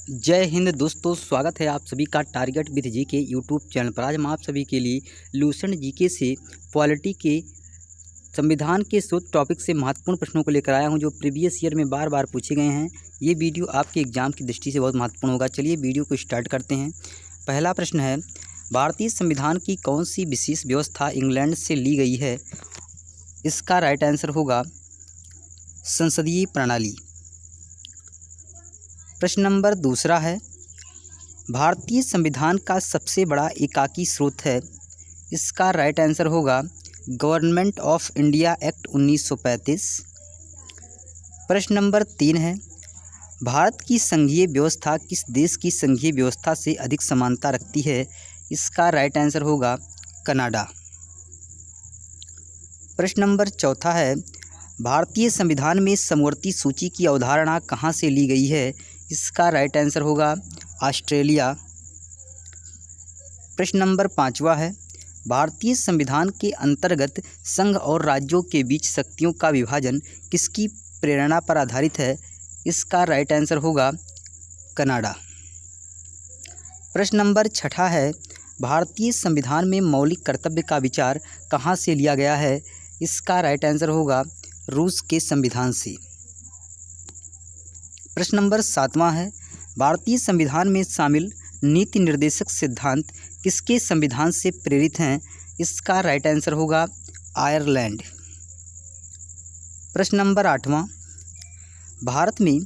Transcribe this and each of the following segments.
जय हिंद दोस्तों, स्वागत है आप सभी का टारगेट विद जी के यूट्यूब चैनल पर। आज हम आप सभी के लिए लूसेंट जीके से पॉलिटी के संविधान के शोध टॉपिक से महत्वपूर्ण प्रश्नों को लेकर आया हूं, जो प्रीवियस ईयर में बार बार पूछे गए हैं। ये वीडियो आपके एग्जाम की दृष्टि से बहुत महत्वपूर्ण होगा। चलिए वीडियो को स्टार्ट करते हैं। पहला प्रश्न है, भारतीय संविधान की कौन सी विशेष व्यवस्था इंग्लैंड से ली गई है? इसका राइट आंसर होगा संसदीय प्रणाली। प्रश्न नंबर दूसरा है, भारतीय संविधान का सबसे बड़ा एकाकी स्रोत है? इसका राइट आंसर होगा गवर्नमेंट ऑफ इंडिया एक्ट 1935। प्रश्न नंबर 3 है, भारत की संघीय व्यवस्था किस देश की संघीय व्यवस्था से अधिक समानता रखती है? इसका राइट आंसर होगा कनाडा। प्रश्न नंबर 4 है, भारतीय संविधान में समवर्ती सूची की अवधारणा कहाँ से ली गई है? इसका राइट आंसर होगा ऑस्ट्रेलिया। प्रश्न नंबर 5 है, भारतीय संविधान के अंतर्गत संघ और राज्यों के बीच शक्तियों का विभाजन किसकी प्रेरणा पर आधारित है? इसका राइट आंसर होगा कनाडा। प्रश्न नंबर 6 है, भारतीय संविधान में मौलिक कर्तव्य का विचार कहाँ से लिया गया है? इसका राइट आंसर होगा रूस के संविधान से। प्रश्न नंबर 7 है, भारतीय संविधान में शामिल नीति निर्देशक सिद्धांत किसके संविधान से प्रेरित हैं? इसका राइट आंसर होगा आयरलैंड। प्रश्न नंबर 8, भारत में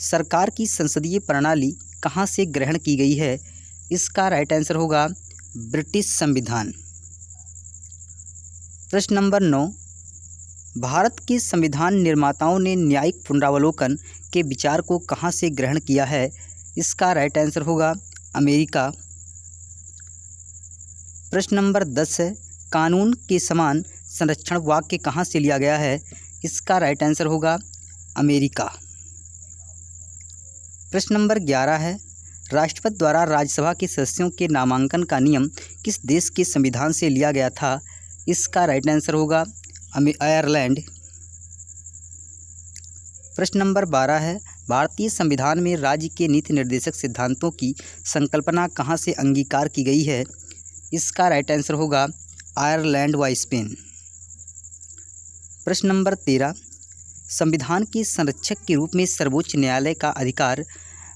सरकार की संसदीय प्रणाली कहाँ से ग्रहण की गई है? इसका राइट आंसर होगा ब्रिटिश संविधान। प्रश्न नंबर 9, भारत के संविधान निर्माताओं ने न्यायिक पुनरावलोकन के विचार को कहाँ से ग्रहण किया है? इसका राइट आंसर होगा अमेरिका। प्रश्न नंबर 10 है, कानून के समान संरक्षण वाक्य कहाँ से लिया गया है? इसका राइट आंसर होगा अमेरिका। प्रश्न नंबर 11 है, राष्ट्रपति द्वारा राज्यसभा के सदस्यों के नामांकन का नियम किस देश के संविधान से लिया गया था? इसका राइट आंसर होगा आयरलैंड। प्रश्न नंबर 12 है, भारतीय संविधान में राज्य के नीति निर्देशक सिद्धांतों की संकल्पना कहाँ से अंगीकार की गई है? इसका राइट आंसर होगा आयरलैंड व स्पेन। प्रश्न नंबर 13, संविधान के संरक्षक के रूप में सर्वोच्च न्यायालय का अधिकार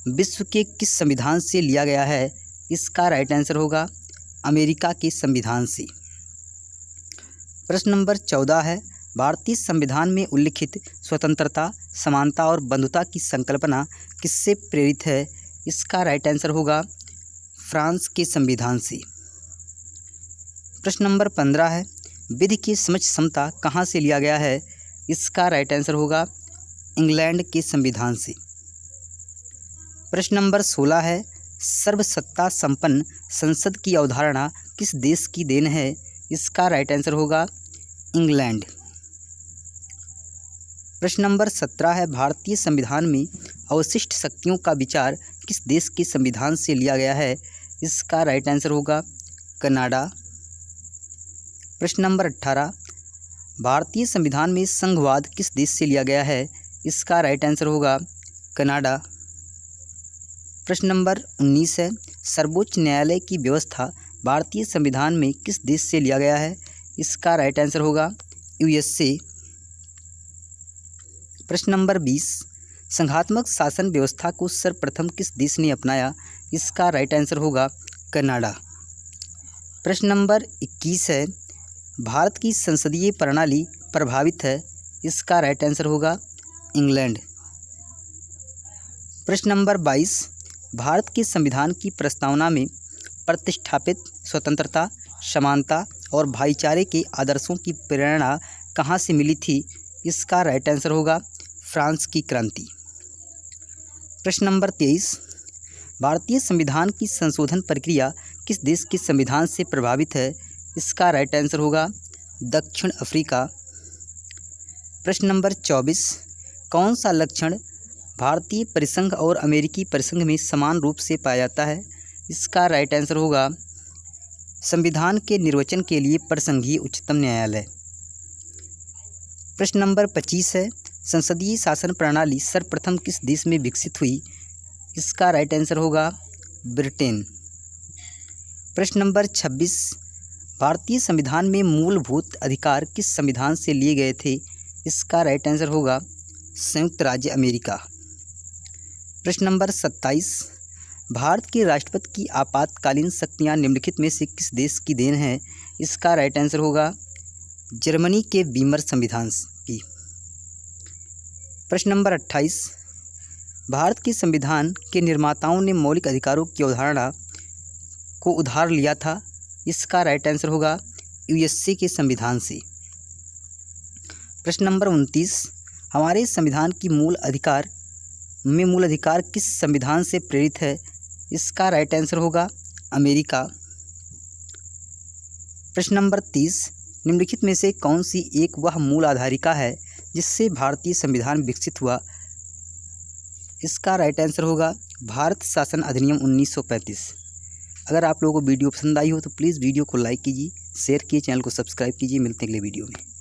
विश्व के किस संविधान से लिया गया है? इसका राइट आंसर होगा अमेरिका के संविधान से। प्रश्न नंबर 14 है, भारतीय संविधान में उल्लिखित स्वतंत्रता, समानता और बंधुता की संकल्पना किससे प्रेरित है? इसका राइट आंसर होगा फ्रांस के संविधान से। प्रश्न नंबर 15 है, विधि की समझ समता कहाँ से लिया गया है? इसका राइट आंसर होगा इंग्लैंड के संविधान से। प्रश्न नंबर 16 है, सर्वसत्ता संपन्न संसद की अवधारणा किस देश की देन है? इसका राइट आंसर होगा इंग्लैंड। प्रश्न नंबर 17 है, भारतीय संविधान में अवशिष्ट शक्तियों का विचार किस देश के संविधान से लिया गया है? इसका राइट आंसर होगा कनाडा। प्रश्न नंबर 18, भारतीय संविधान में संघवाद किस देश से लिया गया है? इसका राइट आंसर होगा कनाडा। प्रश्न नंबर 19 है, सर्वोच्च न्यायालय की व्यवस्था भारतीय संविधान में किस देश से लिया गया है? इसका राइट आंसर होगा यूएसए। प्रश्न नंबर 20, संघात्मक शासन व्यवस्था को सर्वप्रथम किस देश ने अपनाया? इसका राइट आंसर होगा कनाडा। प्रश्न नंबर 21 है, भारत की संसदीय प्रणाली प्रभावित है? इसका राइट आंसर होगा इंग्लैंड। प्रश्न नंबर 22, भारत के संविधान की प्रस्तावना में प्रतिष्ठापित स्वतंत्रता, समानता और भाईचारे के आदर्शों की प्रेरणा कहाँ से मिली थी? इसका राइट आंसर होगा फ्रांस की क्रांति। प्रश्न नंबर 23, भारतीय संविधान की संशोधन प्रक्रिया किस देश के संविधान से प्रभावित है? इसका राइट आंसर होगा दक्षिण अफ्रीका। प्रश्न नंबर 24, कौन सा लक्षण भारतीय परिसंघ और अमेरिकी परिसंघ में समान रूप से पाया जाता है? इसका राइट आंसर होगा संविधान के निर्वचन के लिए परिसंघीय उच्चतम न्यायालय। प्रश्न नंबर 25 है, संसदीय शासन प्रणाली सर्वप्रथम किस देश में विकसित हुई? इसका राइट आंसर होगा ब्रिटेन। प्रश्न नंबर 26, भारतीय संविधान में मूलभूत अधिकार किस संविधान से लिए गए थे? इसका राइट आंसर होगा संयुक्त राज्य अमेरिका। प्रश्न नंबर 27, भारत के राष्ट्रपति की आपातकालीन शक्तियाँ निम्नलिखित में से किस देश की देन है? इसका राइट आंसर होगा जर्मनी के वीमर संविधान की। प्रश्न नंबर 28, भारत के संविधान के निर्माताओं ने मौलिक अधिकारों की अवधारणा को उधार लिया था? इसका राइट आंसर होगा यूएसए के संविधान से। प्रश्न नंबर 29, हमारे संविधान की मूल अधिकार किस संविधान से प्रेरित है? इसका राइट आंसर होगा अमेरिका। प्रश्न नंबर 30, निम्नलिखित में से कौन सी एक वह मूल आधारिका है जिससे भारतीय संविधान विकसित हुआ? इसका राइट आंसर होगा भारत शासन अधिनियम 1935। अगर आप लोगों को वीडियो पसंद आई हो तो प्लीज़ वीडियो को लाइक कीजिए, शेयर कीजिए, चैनल को सब्सक्राइब कीजिए। मिलते हैं अगले वीडियो में।